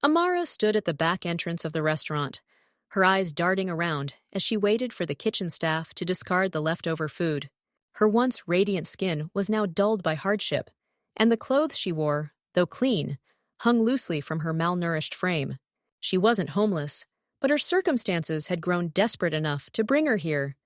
Amara stood at the back entrance of the restaurant, her eyes darting around as she waited for the kitchen staff to discard the leftover food. Her once radiant skin was now dulled by hardship, and the clothes she wore, though clean, hung loosely from her malnourished frame. She wasn't homeless, but her circumstances had grown desperate enough to bring her here,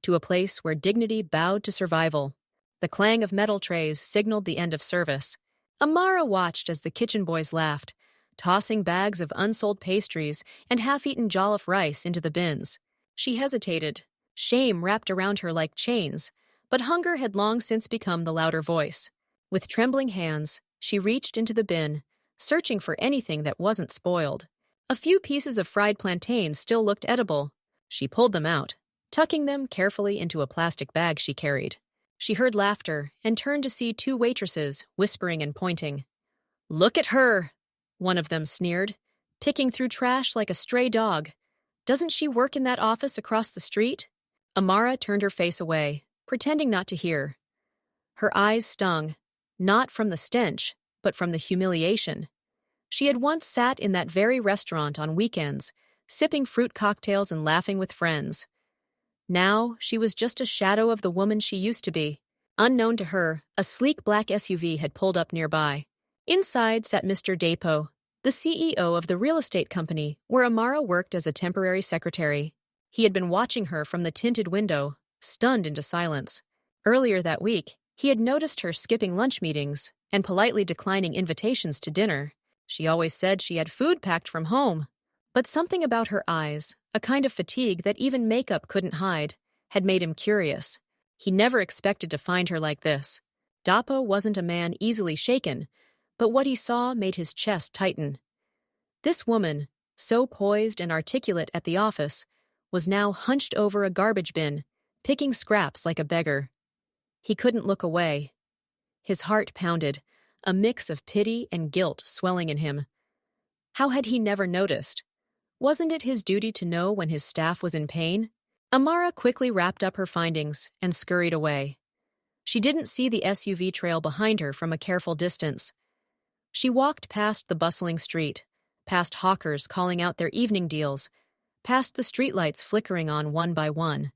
to a place where dignity bowed to survival. The clang of metal trays signaled the end of service. Amara watched as the kitchen boys laughed, tossing bags of unsold pastries and half-eaten jollof rice into the bins. She hesitated, shame wrapped around her like chains, but hunger had long since become the louder voice. With trembling hands, she reached into the bin, searching for anything that wasn't spoiled. A few pieces of fried plantains still looked edible. She pulled them out, tucking them carefully into a plastic bag she carried. She heard laughter and turned to see two waitresses whispering and pointing. "Look at her!" one of them sneered, picking through trash like a stray dog. "Doesn't she work in that office across the street?" Amara turned her face away, pretending not to hear. Her eyes stung, not from the stench, but from the humiliation. She had once sat in that very restaurant on weekends, sipping fruit cocktails and laughing with friends. Now she was just a shadow of the woman she used to be. Unknown to her, a sleek black SUV had pulled up nearby. Inside sat Mr. Dapo, the CEO of the real estate company where Amara worked as a temporary secretary. He had been watching her from the tinted window, stunned into silence. Earlier that week, he had noticed her skipping lunch meetings and politely declining invitations to dinner. She always said she had food packed from home. But something about her eyes, a kind of fatigue that even makeup couldn't hide, had made him curious. He never expected to find her like this. Dapo wasn't a man easily shaken, but what he saw made his chest tighten. This woman, so poised and articulate at the office, was now hunched over a garbage bin, picking scraps like a beggar. He couldn't look away. His heart pounded, a mix of pity and guilt swelling in him. How had he never noticed? Wasn't it his duty to know when his staff was in pain? Amara quickly wrapped up her findings and scurried away. She didn't see the SUV trail behind her from a careful distance. She walked past the bustling street, past hawkers calling out their evening deals, past the streetlights flickering on one by one.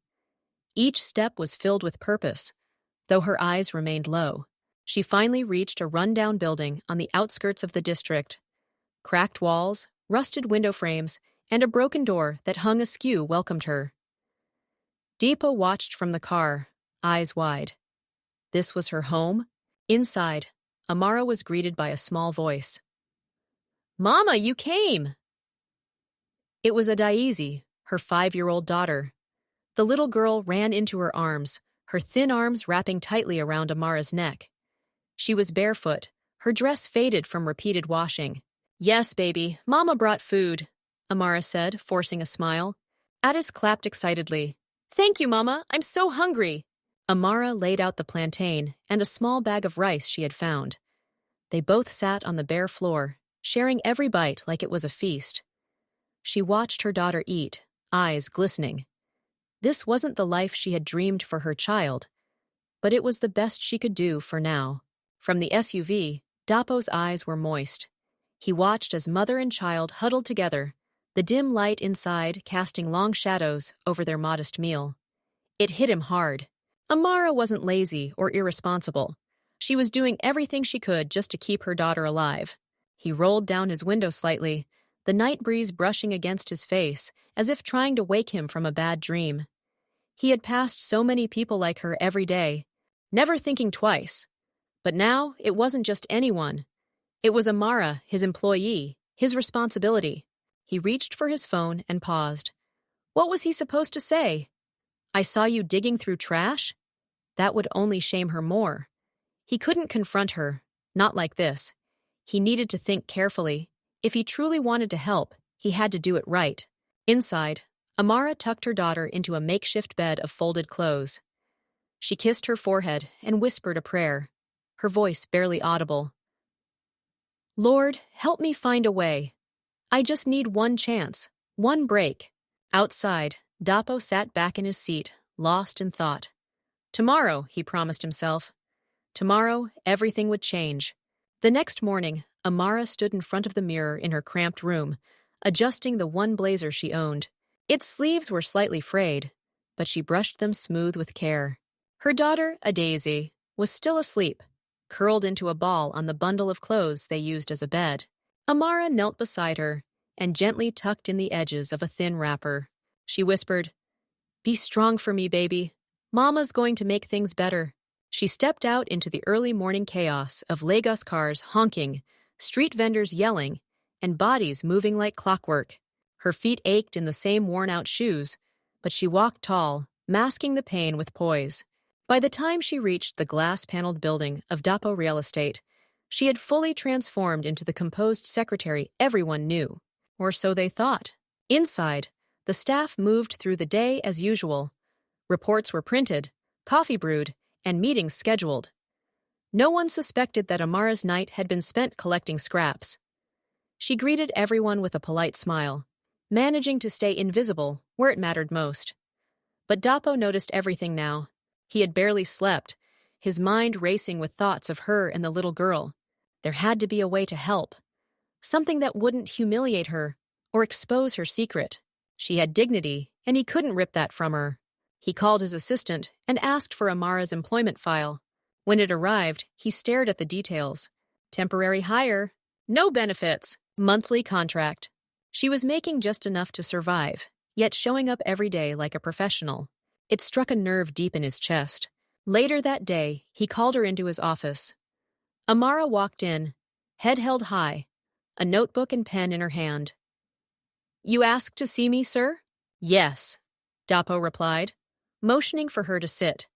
Each step was filled with purpose, though her eyes remained low. She finally reached a run-down building on the outskirts of the district. Cracked walls, rusted window frames, and a broken door that hung askew welcomed her. Dapo watched from the car, eyes wide. This was her home? Inside, Amara was greeted by a small voice. "Mama, you came!" It was Adaizi, her 5-year-old daughter. The little girl ran into her arms, her thin arms wrapping tightly around Amara's neck. She was barefoot, her dress faded from repeated washing. "Yes, baby, Mama brought food," Amara said, forcing a smile. Addis clapped excitedly. "Thank you, Mama, I'm so hungry." Amara laid out the plantain and a small bag of rice she had found. They both sat on the bare floor, sharing every bite like it was a feast. She watched her daughter eat, eyes glistening. This wasn't the life she had dreamed for her child, but it was the best she could do for now. From the SUV, Dapo's eyes were moist. He watched as mother and child huddled together, the dim light inside casting long shadows over their modest meal. It hit him hard. Amara wasn't lazy or irresponsible. She was doing everything she could just to keep her daughter alive. He rolled down his window slightly, the night breeze brushing against his face as if trying to wake him from a bad dream. He had passed so many people like her every day, never thinking twice. But now it wasn't just anyone. It was Amara, his employee, his responsibility. He reached for his phone and paused. What was he supposed to say? "I saw you digging through trash?" That would only shame her more. He couldn't confront her, not like this. He needed to think carefully. If he truly wanted to help, he had to do it right. Inside, Amara tucked her daughter into a makeshift bed of folded clothes. She kissed her forehead and whispered a prayer, her voice barely audible. "Lord, help me find a way. I just need one chance, one break." Outside, Dapo sat back in his seat, lost in thought. Tomorrow, he promised himself. Tomorrow, everything would change. The next morning, Amara stood in front of the mirror in her cramped room, adjusting the one blazer she owned. Its sleeves were slightly frayed, but she brushed them smooth with care. Her daughter, a daisy, was still asleep, curled into a ball on the bundle of clothes they used as a bed. Amara knelt beside her and gently tucked in the edges of a thin wrapper. She whispered, "Be strong for me, baby. Mama's going to make things better." She stepped out into the early morning chaos of Lagos cars honking, street vendors yelling, and bodies moving like clockwork. Her feet ached in the same worn-out shoes, but she walked tall, masking the pain with poise. By the time she reached the glass-paneled building of Dapo Real Estate, she had fully transformed into the composed secretary everyone knew, or so they thought. Inside, the staff moved through the day as usual. Reports were printed, coffee brewed, and meetings scheduled. No one suspected that Amara's night had been spent collecting scraps. She greeted everyone with a polite smile, managing to stay invisible where it mattered most. But Dapo noticed everything now. He had barely slept, his mind racing with thoughts of her and the little girl. There had to be a way to help. Something that wouldn't humiliate her or expose her secret. She had dignity, and he couldn't rip that from her. He called his assistant and asked for Amara's employment file. When it arrived, he stared at the details. Temporary hire, no benefits, monthly contract. She was making just enough to survive, yet showing up every day like a professional. It struck a nerve deep in his chest. Later that day, he called her into his office. Amara walked in, head held high, a notebook and pen in her hand. "You asked to see me, sir?" "Yes," Dapo replied, motioning for her to sit.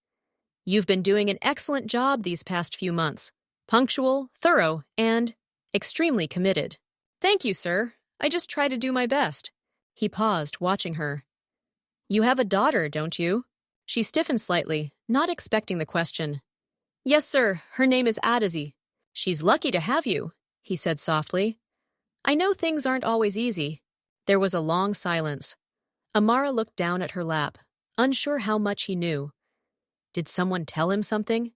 "You've been doing an excellent job these past few months. Punctual, thorough, and extremely committed." "Thank you, sir. I just try to do my best." He paused, watching her. "You have a daughter, don't you?" She stiffened slightly, not expecting the question. "Yes, sir. Her name is Adazi." "She's lucky to have you," he said softly. "I know things aren't always easy." There was a long silence. Amara looked down at her lap, unsure how much he knew. Did someone tell him something?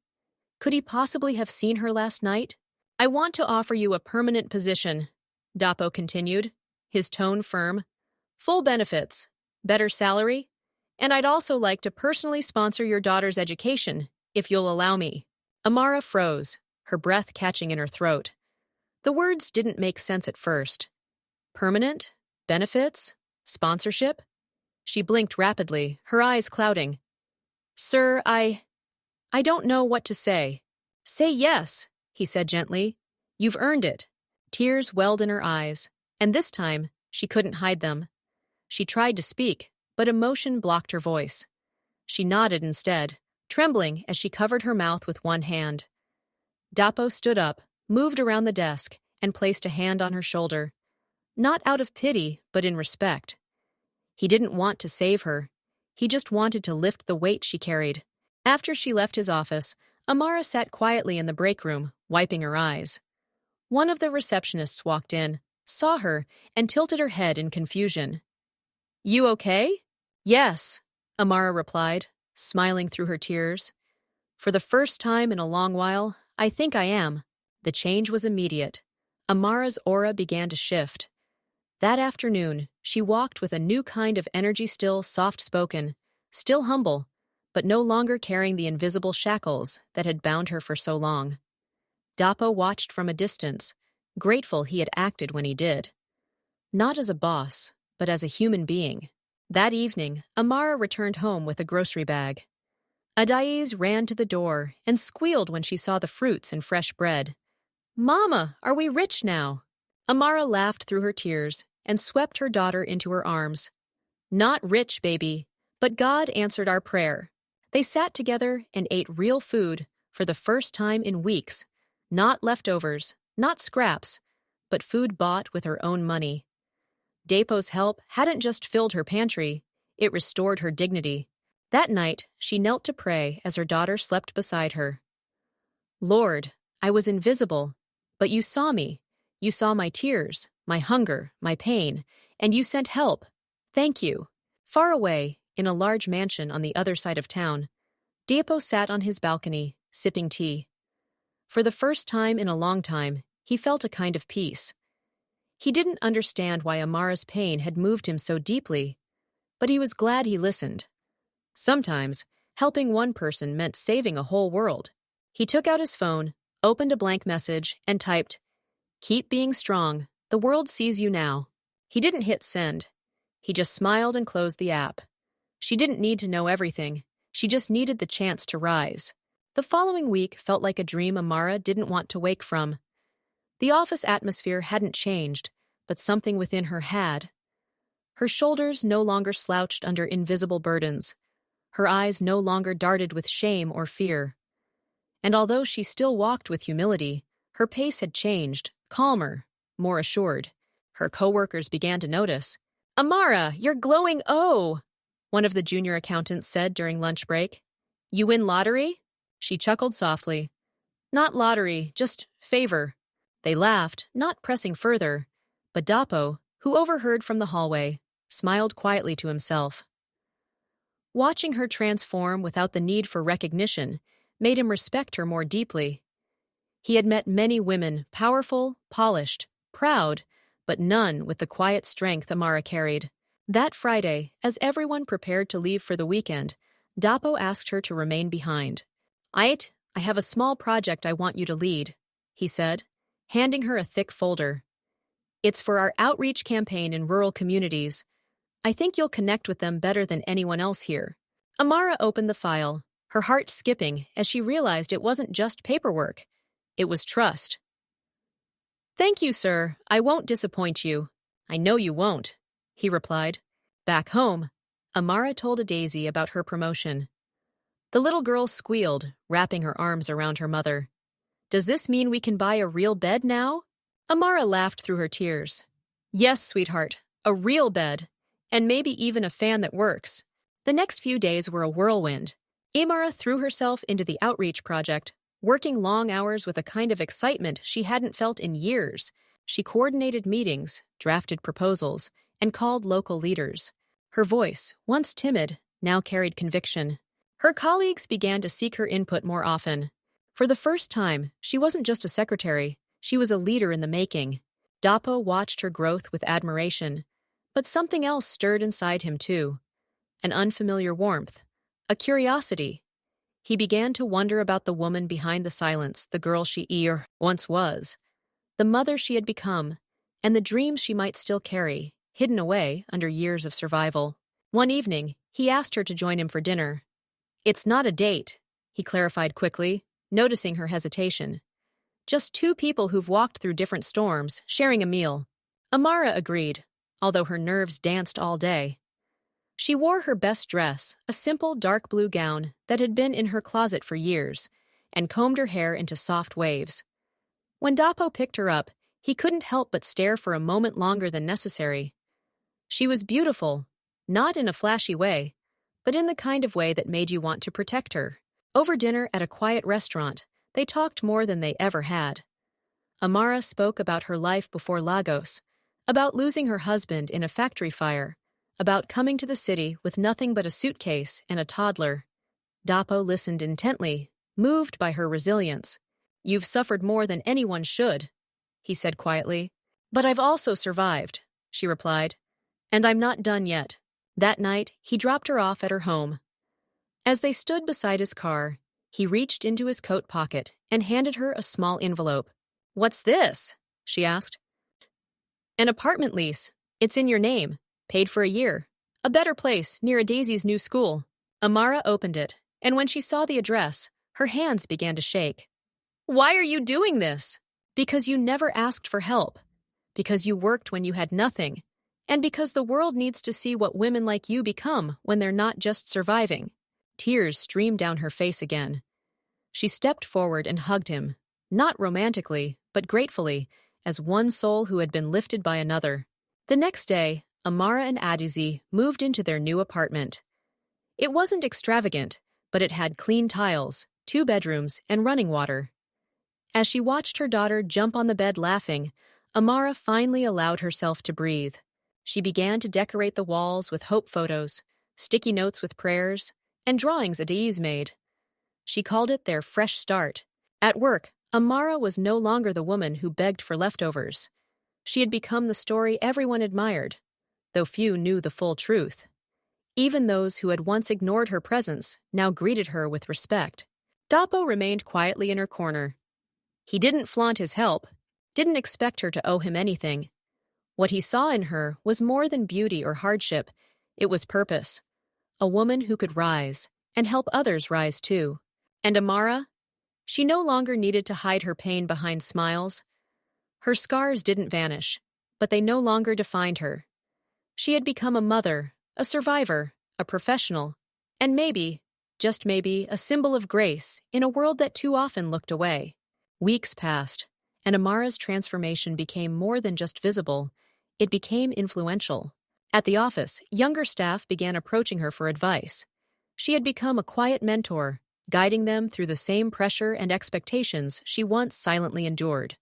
Could he possibly have seen her last night? "I want to offer you a permanent position," Dapo continued, his tone firm. "Full benefits, better salary, and I'd also like to personally sponsor your daughter's education, if you'll allow me." Amara froze, her breath catching in her throat. The words didn't make sense at first. Permanent? Benefits? Sponsorship? She blinked rapidly, her eyes clouding. "Sir, I don't know what to say." "Say yes," he said gently. "You've earned it." Tears welled in her eyes, and this time she couldn't hide them. She tried to speak, but emotion blocked her voice. She nodded instead, trembling as she covered her mouth with one hand. Dapo stood up, moved around the desk, and placed a hand on her shoulder. Not out of pity, but in respect. He didn't want to save her. He just wanted to lift the weight she carried. After she left his office, Amara sat quietly in the break room, wiping her eyes. One of the receptionists walked in, saw her, and tilted her head in confusion. "You okay?" "Yes," Amara replied, smiling through her tears. "For the first time in a long while, I think I am." The change was immediate. Amara's aura began to shift. That afternoon, she walked with a new kind of energy, still soft-spoken, still humble, but no longer carrying the invisible shackles that had bound her for so long. Dapo watched from a distance, grateful he had acted when he did. Not as a boss, but as a human being. That evening, Amara returned home with a grocery bag. Adaiz ran to the door and squealed when she saw the fruits and fresh bread. "Mama, are we rich now?" Amara laughed through her tears and swept her daughter into her arms. "Not rich, baby, but God answered our prayer." They sat together and ate real food for the first time in weeks. Not leftovers, not scraps, but food bought with her own money. Dapo's help hadn't just filled her pantry, it restored her dignity. That night, she knelt to pray as her daughter slept beside her. "Lord, I was invisible, but you saw me. You saw my tears, my hunger, my pain, and you sent help. Thank you." Far away, in a large mansion on the other side of town, Dapo sat on his balcony, sipping tea. For the first time in a long time, he felt a kind of peace. He didn't understand why Amara's pain had moved him so deeply, but he was glad he listened. Sometimes, helping one person meant saving a whole world. He took out his phone, opened a blank message, and typed, "Keep being strong. The world sees you now." He didn't hit send. He just smiled and closed the app. She didn't need to know everything. She just needed the chance to rise. The following week felt like a dream Amara didn't want to wake from. The office atmosphere hadn't changed, but something within her had. Her shoulders no longer slouched under invisible burdens. Her eyes no longer darted with shame or fear. And although she still walked with humility, her pace had changed, calmer, more assured. Her coworkers began to notice. "Amara, you're glowing, oh!" one of the junior accountants said during lunch break. "You win lottery?" She chuckled softly. "Not lottery, just favor." They laughed, not pressing further, but Dapo, who overheard from the hallway, smiled quietly to himself. Watching her transform without the need for recognition made him respect her more deeply. He had met many women, powerful, polished, proud, but none with the quiet strength Amara carried. That Friday, as everyone prepared to leave for the weekend, Dapo asked her to remain behind. I have a small project I want you to lead," he said, handing her a thick folder. "It's for our outreach campaign in rural communities. I think you'll connect with them better than anyone else here." Amara opened the file, her heart skipping as she realized it wasn't just paperwork. It was trust. "Thank you, sir. I won't disappoint you." "I know you won't," he replied. Back home, Amara told Daisy about her promotion. The little girl squealed, wrapping her arms around her mother. "Does this mean we can buy a real bed now?" Amara laughed through her tears. "Yes, sweetheart, a real bed, and maybe even a fan that works." The next few days were a whirlwind. Amara threw herself into the outreach project, working long hours with a kind of excitement she hadn't felt in years. She coordinated meetings, drafted proposals, and called local leaders. Her voice, once timid, now carried conviction. Her colleagues began to seek her input more often. For the first time, she wasn't just a secretary, she was a leader in the making. Dapo watched her growth with admiration, but something else stirred inside him too. An unfamiliar warmth, a curiosity. He began to wonder about the woman behind the silence, the girl she once was, the mother she had become, and the dreams she might still carry, hidden away under years of survival. One evening, he asked her to join him for dinner. "It's not a date," he clarified quickly, noticing her hesitation. "Just two people who've walked through different storms, sharing a meal." Amara agreed, although her nerves danced all day. She wore her best dress, a simple dark blue gown that had been in her closet for years, and combed her hair into soft waves. When Dapo picked her up, he couldn't help but stare for a moment longer than necessary. She was beautiful, not in a flashy way, but in the kind of way that made you want to protect her. Over dinner at a quiet restaurant, they talked more than they ever had. Amara spoke about her life before Lagos, about losing her husband in a factory fire, about coming to the city with nothing but a suitcase and a toddler. Dapo listened intently, moved by her resilience. "You've suffered more than anyone should," he said quietly. "But I've also survived," she replied. "And I'm not done yet." That night, he dropped her off at her home. As they stood beside his car, he reached into his coat pocket and handed her a small envelope. "What's this?" she asked. "An apartment lease. It's in your name. Paid for a year. A better place, near a Daisy's new school." Amara opened it, and when she saw the address, her hands began to shake. "Why are you doing this?" "Because you never asked for help. Because you worked when you had nothing. And because the world needs to see what women like you become when they're not just surviving." Tears streamed down her face again. She stepped forward and hugged him, not romantically, but gratefully, as one soul who had been lifted by another. The next day, Amara and Adizi moved into their new apartment. It wasn't extravagant, but it had clean tiles, 2 bedrooms, and running water. As she watched her daughter jump on the bed laughing, Amara finally allowed herself to breathe. She began to decorate the walls with hope photos, sticky notes with prayers, and drawings Adiz made. She called it their fresh start. At work, Amara was no longer the woman who begged for leftovers. She had become the story everyone admired, though few knew the full truth. Even those who had once ignored her presence now greeted her with respect. Dapo remained quietly in her corner. He didn't flaunt his help, didn't expect her to owe him anything. What he saw in her was more than beauty or hardship, it was purpose. A woman who could rise, and help others rise too. And Amara? She no longer needed to hide her pain behind smiles. Her scars didn't vanish, but they no longer defined her. She had become a mother, a survivor, a professional, and maybe, just maybe, a symbol of grace in a world that too often looked away. Weeks passed, and Amara's transformation became more than just visible. It became influential. At the office, younger staff began approaching her for advice. She had become a quiet mentor, guiding them through the same pressure and expectations she once silently endured.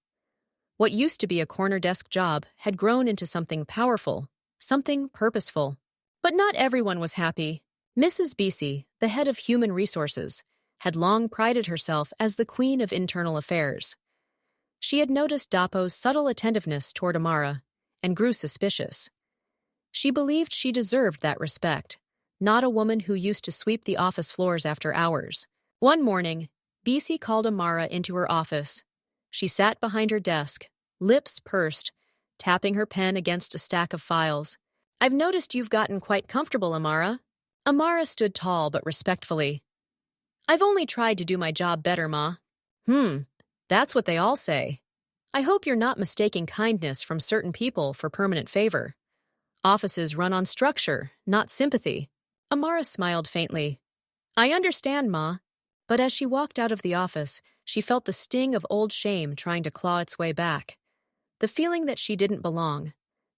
What used to be a corner desk job had grown into something powerful, something purposeful. But not everyone was happy. Mrs. Bisi, the head of human resources, had long prided herself as the queen of internal affairs. She had noticed Dapo's subtle attentiveness toward Amara and grew suspicious. She believed she deserved that respect, not a woman who used to sweep the office floors after hours. One morning, Bisi called Amara into her office. She sat behind her desk, lips pursed, tapping her pen against a stack of files. "I've noticed you've gotten quite comfortable, Amara." Amara stood tall but respectfully. "I've only tried to do my job better, Ma." That's what they all say. I hope you're not mistaking kindness from certain people for permanent favor. Offices run on structure, not sympathy." Amara smiled faintly. "I understand, Ma." But as she walked out of the office, she felt the sting of old shame trying to claw its way back. The feeling that she didn't belong,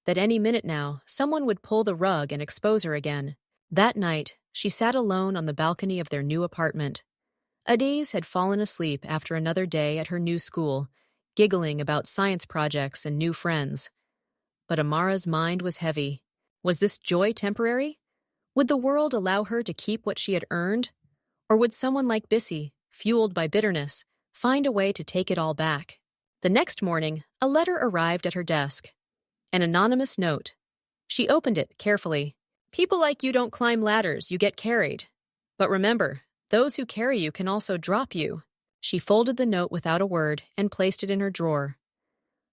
that any minute now someone would pull the rug and expose her again. That night, she sat alone on the balcony of their new apartment. Adise had fallen asleep after another day at her new school, giggling about science projects and new friends. But Amara's mind was heavy. Was this joy temporary? Would the world allow her to keep what she had earned? Or would someone like Bisi, fueled by bitterness, find a way to take it all back? The next morning, a letter arrived at her desk. An anonymous note. She opened it carefully. "People like you don't climb ladders, you get carried. But remember, those who carry you can also drop you." She folded the note without a word and placed it in her drawer.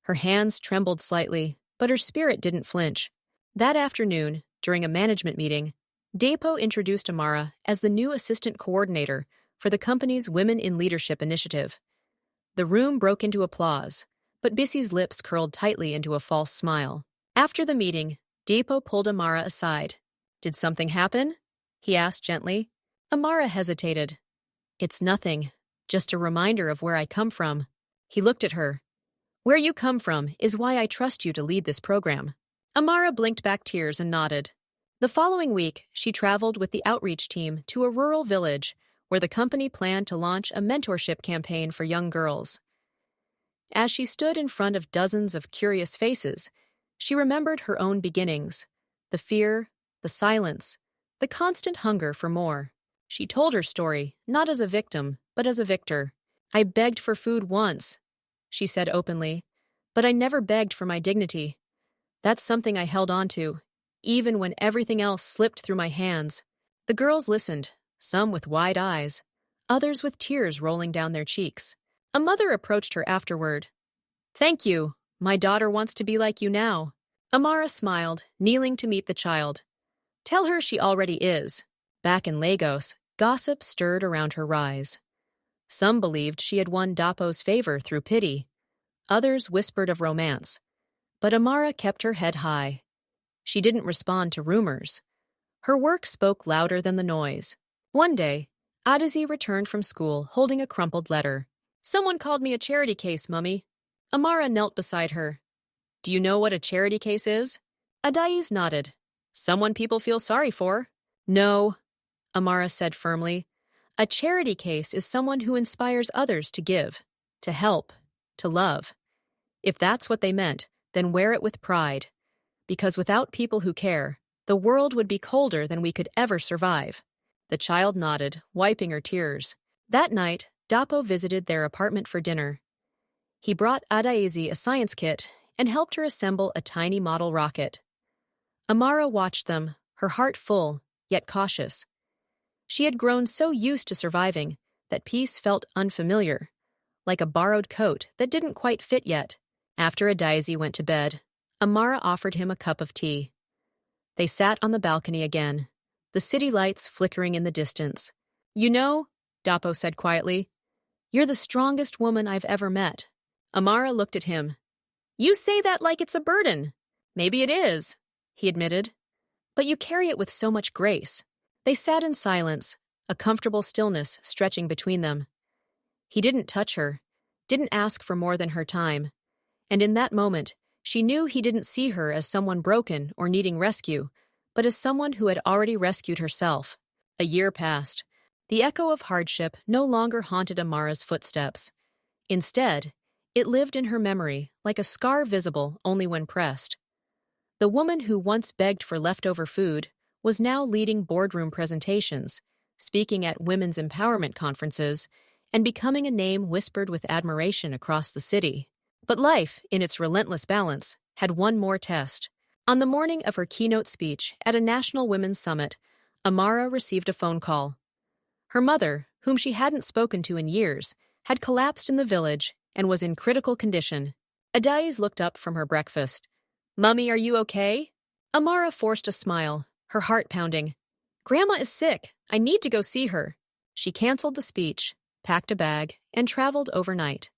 Her hands trembled slightly, but her spirit didn't flinch. That afternoon, during a management meeting, Dapo introduced Amara as the new assistant coordinator for the company's Women in Leadership initiative. The room broke into applause, but Bisi's lips curled tightly into a false smile. After the meeting, Dapo pulled Amara aside. "Did something happen?" he asked gently. Amara hesitated. "It's nothing, just a reminder of where I come from." He looked at her. "Where you come from is why I trust you to lead this program." Amara blinked back tears and nodded. The following week, she traveled with the outreach team to a rural village where the company planned to launch a mentorship campaign for young girls. As she stood in front of dozens of curious faces, she remembered her own beginnings, the fear, the silence, the constant hunger for more. She told her story, not as a victim, but as a victor. "I begged for food once," she said openly, "but I never begged for my dignity. That's something I held on to, even when everything else slipped through my hands." The girls listened, some with wide eyes, others with tears rolling down their cheeks. A mother approached her afterward. "Thank you. My daughter wants to be like you now." Amara smiled, kneeling to meet the child. "Tell her she already is." Back in Lagos, gossip stirred around her rise. Some believed she had won Dapo's favor through pity. Others whispered of romance. But Amara kept her head high. She didn't respond to rumors. Her work spoke louder than the noise. One day, Adisi returned from school holding a crumpled letter. "Someone called me a charity case, Mummy." Amara knelt beside her. "Do you know what a charity case is?" Adais nodded. "Someone people feel sorry for." "No," Amara said firmly. "A charity case is someone who inspires others to give, to help, to love. If that's what they meant, then wear it with pride. Because without people who care, the world would be colder than we could ever survive." The child nodded, wiping her tears. That night, Dapo visited their apartment for dinner. He brought Adaeze a science kit and helped her assemble a tiny model rocket. Amara watched them, her heart full, yet cautious. She had grown so used to surviving that peace felt unfamiliar, like a borrowed coat that didn't quite fit yet. After Adaeze went to bed, Amara offered him a cup of tea. They sat on the balcony again, the city lights flickering in the distance. "You know," Dapo said quietly, "you're the strongest woman I've ever met." Amara looked at him. "You say that like it's a burden." "Maybe it is," he admitted, "but you carry it with so much grace." They sat in silence, a comfortable stillness stretching between them. He didn't touch her, didn't ask for more than her time, and in that moment, she knew he didn't see her as someone broken or needing rescue, but as someone who had already rescued herself. A year passed. The echo of hardship no longer haunted Amara's footsteps. Instead, it lived in her memory like a scar visible only when pressed. The woman who once begged for leftover food was now leading boardroom presentations, speaking at women's empowerment conferences, and becoming a name whispered with admiration across the city. But life, in its relentless balance, had one more test. On the morning of her keynote speech at a national women's summit, Amara received a phone call. Her mother, whom she hadn't spoken to in years, had collapsed in the village and was in critical condition. Adaeze looked up from her breakfast. "Mummy, are you okay?" Amara forced a smile, her heart pounding. "Grandma is sick. I need to go see her." She canceled the speech, packed a bag, and traveled overnight.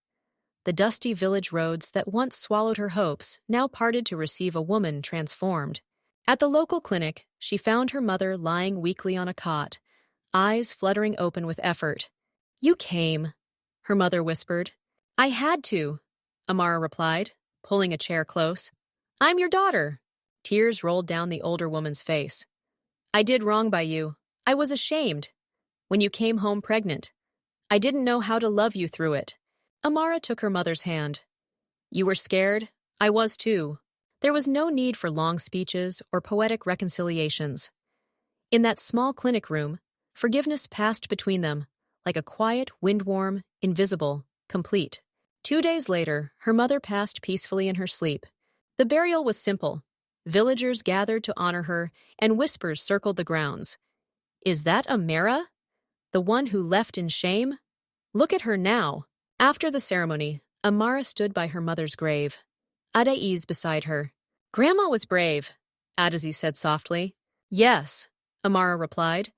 The dusty village roads that once swallowed her hopes now parted to receive a woman transformed. At the local clinic, she found her mother lying weakly on a cot, eyes fluttering open with effort. "You came," her mother whispered. "I had to," Amara replied, pulling a chair close. "I'm your daughter." Tears rolled down the older woman's face. "I did wrong by you. I was ashamed. When you came home pregnant, I didn't know how to love you through it." Amara took her mother's hand. "You were scared? I was too." There was no need for long speeches or poetic reconciliations. In that small clinic room, forgiveness passed between them, like a quiet, wind-warm, invisible, complete. 2 days later, her mother passed peacefully in her sleep. The burial was simple. Villagers gathered to honor her, and whispers circled the grounds. "Is that Amara? The one who left in shame? Look at her now." After the ceremony, Amara stood by her mother's grave, Adaeze beside her. "Grandma was brave," Adaeze said softly. "Yes," Amara replied.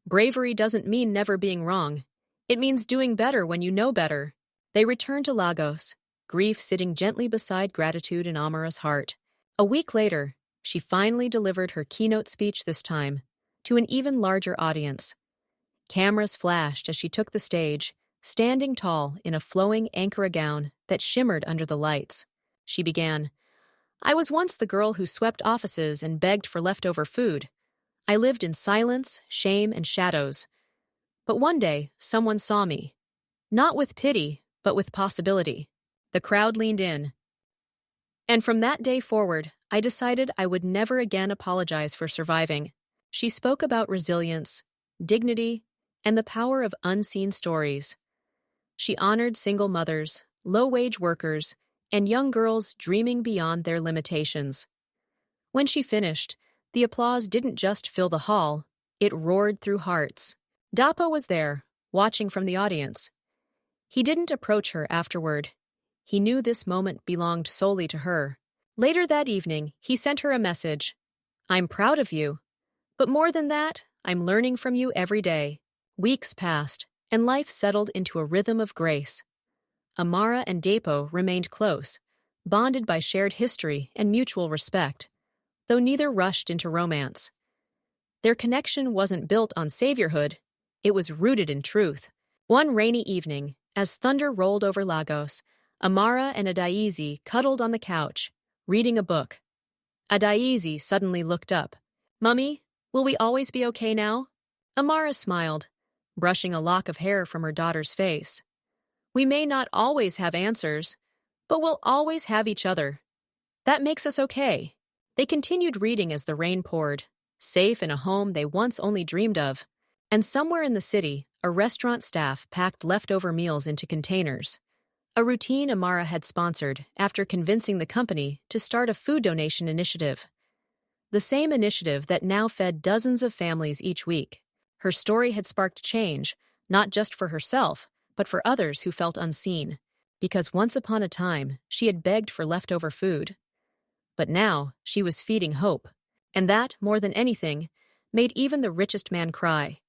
"Bravery doesn't mean never being wrong. It means doing better when you know better." They returned to Lagos, grief sitting gently beside gratitude in Amara's heart. A week later, she finally delivered her keynote speech this time, to an even larger audience. Cameras flashed as she took the stage, standing tall in a flowing Ankara gown that shimmered under the lights. She began, "I was once the girl who swept offices and begged for leftover food. I lived in silence, shame, and shadows. But one day, someone saw me. Not with pity, but with possibility." The crowd leaned in. "And from that day forward, I decided I would never again apologize for surviving." She spoke about resilience, dignity, and the power of unseen stories. She honored single mothers, low-wage workers, and young girls dreaming beyond their limitations. When she finished, the applause didn't just fill the hall, it roared through hearts. Dapo was there, watching from the audience. He didn't approach her afterward. He knew this moment belonged solely to her. Later that evening, he sent her a message. "I'm proud of you. But more than that, I'm learning from you every day." Weeks passed, and life settled into a rhythm of grace. Amara and Dapo remained close, bonded by shared history and mutual respect, though neither rushed into romance. Their connection wasn't built on saviorhood, it was rooted in truth. One rainy evening, as thunder rolled over Lagos, Amara and Adaeze cuddled on the couch, reading a book. Adaeze suddenly looked up. "Mummy, will we always be okay now?" Amara smiled, brushing a lock of hair from her daughter's face. "We may not always have answers, but we'll always have each other. That makes us okay." They continued reading as the rain poured, safe in a home they once only dreamed of. And somewhere in the city, a restaurant staff packed leftover meals into containers. a routine Amara had sponsored after convincing the company to start a food donation initiative. The same initiative that now fed dozens of families each week. Her story had sparked change, not just for herself, but for others who felt unseen. Because once upon a time, she had begged for leftover food. But now, she was feeding hope. And that, more than anything, made even the richest man cry.